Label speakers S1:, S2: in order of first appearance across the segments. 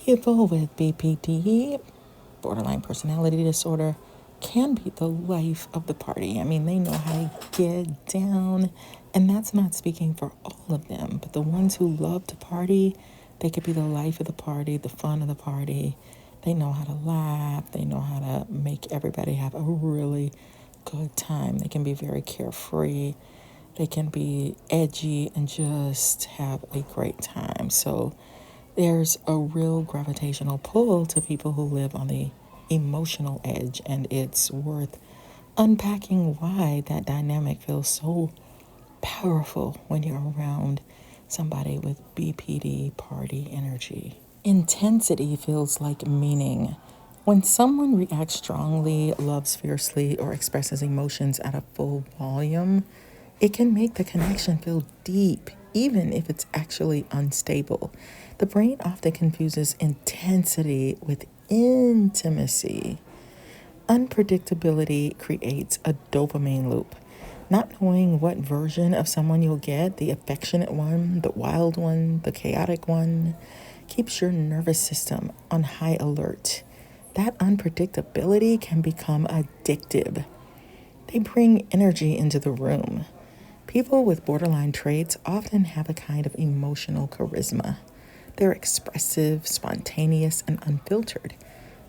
S1: People with BPD, borderline personality disorder, can be the life of the party. I mean, they know how to get down, and that's not speaking for all of them, but the ones who love to party, they could be the life of the party, the fun of the party. They know how to laugh, they know how to make everybody have a really good time. They can be very carefree, they can be edgy and just have a great time. So there's a real gravitational pull to people who live on the emotional edge, and it's worth unpacking why that dynamic feels so powerful when you're around somebody with BPD party energy. Intensity feels like meaning. When someone reacts strongly, loves fiercely, or expresses emotions at a full volume, it can make the connection feel deep, even if it's actually unstable. The brain often confuses intensity with intimacy. Unpredictability creates a dopamine loop. Not knowing what version of someone you'll get, the affectionate one, the wild one, the chaotic one, keeps your nervous system on high alert. That unpredictability can become addictive. They bring energy into the room. People with borderline traits often have a kind of emotional charisma. They're expressive, spontaneous, and unfiltered.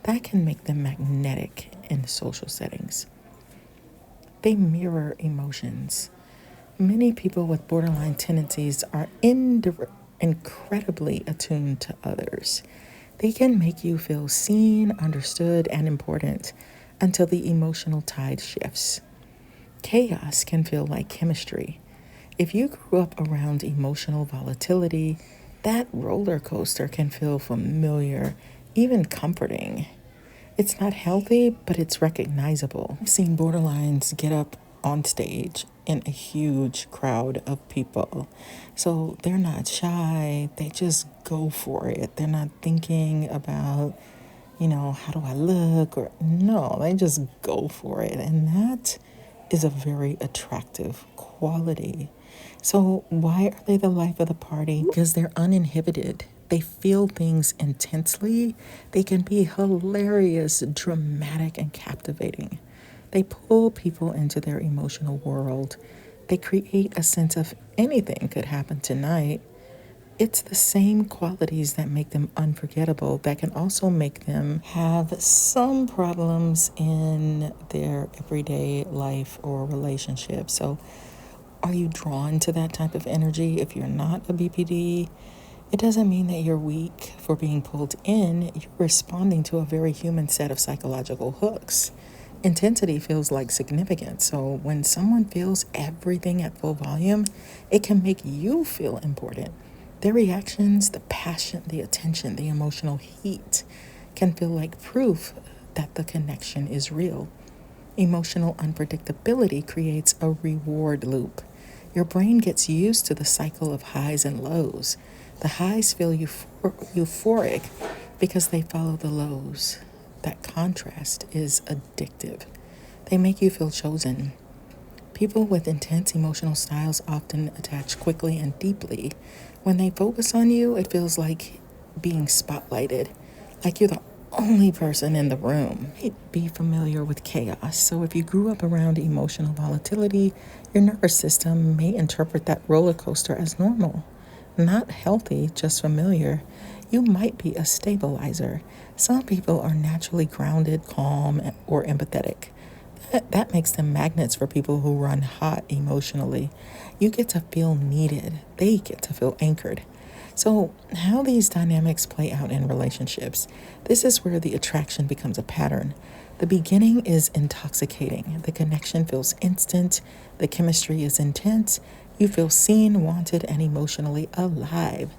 S1: That can make them magnetic in social settings. They mirror emotions. Many people with borderline tendencies are incredibly attuned to others. They can make you feel seen, understood, and important until the emotional tide shifts. Chaos can feel like chemistry. If you grew up around emotional volatility, that roller coaster can feel familiar, even comforting. It's not healthy, but it's recognizable. I've seen borderlines get up on stage in a huge crowd of people. So they're not shy, they just go for it. They're not thinking about, how do I look? Or no, they just go for it. And that is a very attractive quality. So why are they the life of the party? Because they're uninhibited. They feel things intensely. They can be hilarious, dramatic, and captivating. They pull people into their emotional world. They create a sense of anything could happen tonight. It's the same qualities that make them unforgettable that can also make them have some problems in their everyday life or relationship. So, are you drawn to that type of energy? If you're not a BPD, it doesn't mean that you're weak for being pulled in. You're responding to a very human set of psychological hooks. Intensity feels like significance. So when someone feels everything at full volume, it can make you feel important. Their reactions, the passion, the attention, the emotional heat can feel like proof that the connection is real. Emotional unpredictability creates a reward loop. Your brain gets used to the cycle of highs and lows. The highs feel euphoric because they follow the lows. That contrast is addictive. They make you feel chosen. People with intense emotional styles often attach quickly and deeply. When they focus on you, it feels like being spotlighted, like you're the only person in the room. Be familiar with chaos. So if you grew up around emotional volatility, your nervous system may interpret that roller coaster as normal. Not healthy, just familiar. You might be a stabilizer. Some people are naturally grounded, calm, or empathetic. That makes them magnets for people who run hot emotionally. You get to feel needed. They get to feel anchored. So, how these dynamics play out in relationships. This is where the attraction becomes a pattern. The beginning is intoxicating. The connection feels instant. The chemistry is intense. You feel seen, wanted, and emotionally alive.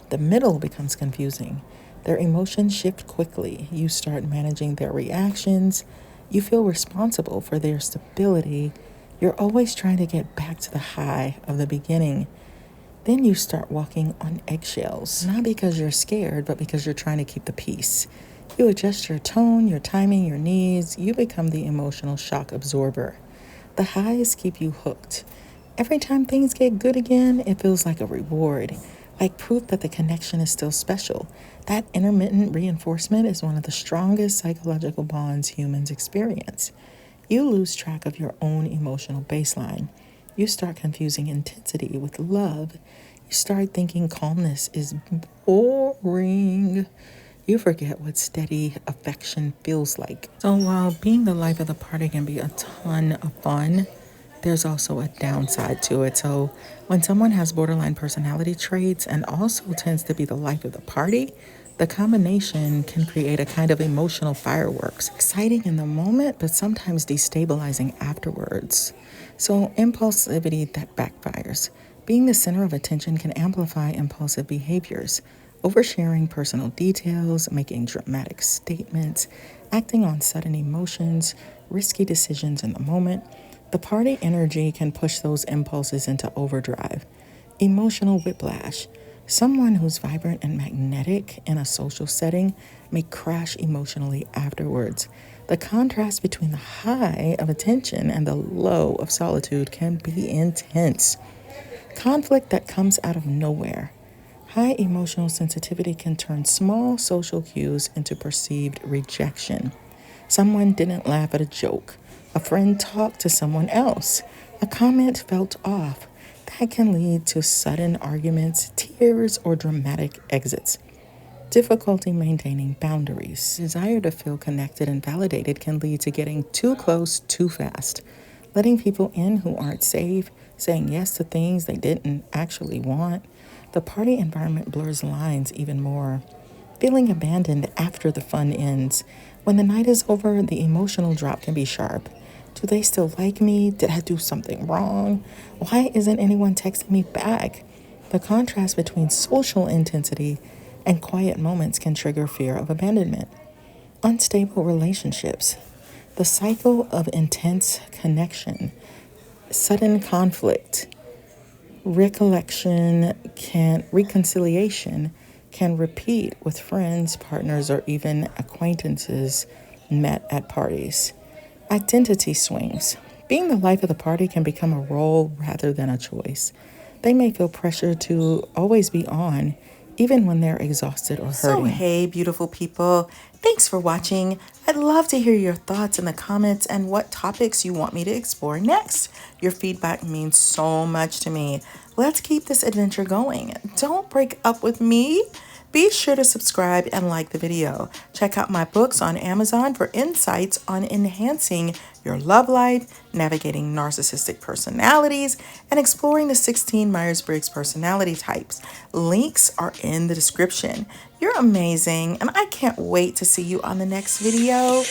S1: The middle becomes confusing. Their emotions shift quickly. You start managing their reactions. You feel responsible for their stability. You're always trying to get back to the high of the beginning. Then you start walking on eggshells, not because you're scared, but because you're trying to keep the peace. You adjust your tone, your timing, your needs. You become the emotional shock absorber. The highs keep you hooked. Every time things get good again, it feels like a reward, like proof that the connection is still special. That intermittent reinforcement is one of the strongest psychological bonds humans experience. You lose track of your own emotional baseline. You start confusing intensity with love. You start thinking calmness is boring. You forget what steady affection feels like. So while being the life of the party can be a ton of fun, there's also a downside to it. So when someone has borderline personality traits and also tends to be the life of the party, the combination can create a kind of emotional fireworks, exciting in the moment, but sometimes destabilizing afterwards. So impulsivity that backfires. Being the center of attention can amplify impulsive behaviors. Oversharing personal details, making dramatic statements, acting on sudden emotions, risky decisions in the moment. The party energy can push those impulses into overdrive. Emotional whiplash. Someone who's vibrant and magnetic in a social setting may crash emotionally afterwards. The contrast between the high of attention and the low of solitude can be intense. Conflict that comes out of nowhere. High emotional sensitivity can turn small social cues into perceived rejection. Someone didn't laugh at a joke. A friend talked to someone else. A comment felt off. That can lead to sudden arguments, tears, or dramatic exits. Difficulty maintaining boundaries. Desire to feel connected and validated can lead to getting too close too fast. Letting people in who aren't safe, saying yes to things they didn't actually want. The party environment blurs lines even more. Feeling abandoned after the fun ends. When the night is over, the emotional drop can be sharp. Do they still like me? Did I do something wrong? Why isn't anyone texting me back? The contrast between social intensity and quiet moments can trigger fear of abandonment. Unstable relationships. The cycle of intense connection, sudden conflict, reconciliation can repeat with friends, partners, or even acquaintances met at parties. Identity swings. Being the life of the party can become a role rather than a choice. They may feel pressure to always be on, even when they're exhausted or hurting. So, hey, beautiful people. Thanks for watching. I'd love to hear your thoughts in the comments and what topics you want me to explore next. Your feedback means so much to me. Let's keep this adventure going. Don't break up with me. Be sure to subscribe and like the video. Check out my books on Amazon for insights on enhancing your love life, navigating narcissistic personalities, and exploring the 16 Myers-Briggs personality types. Links are in the description. You're amazing, and I can't wait to see you on the next video.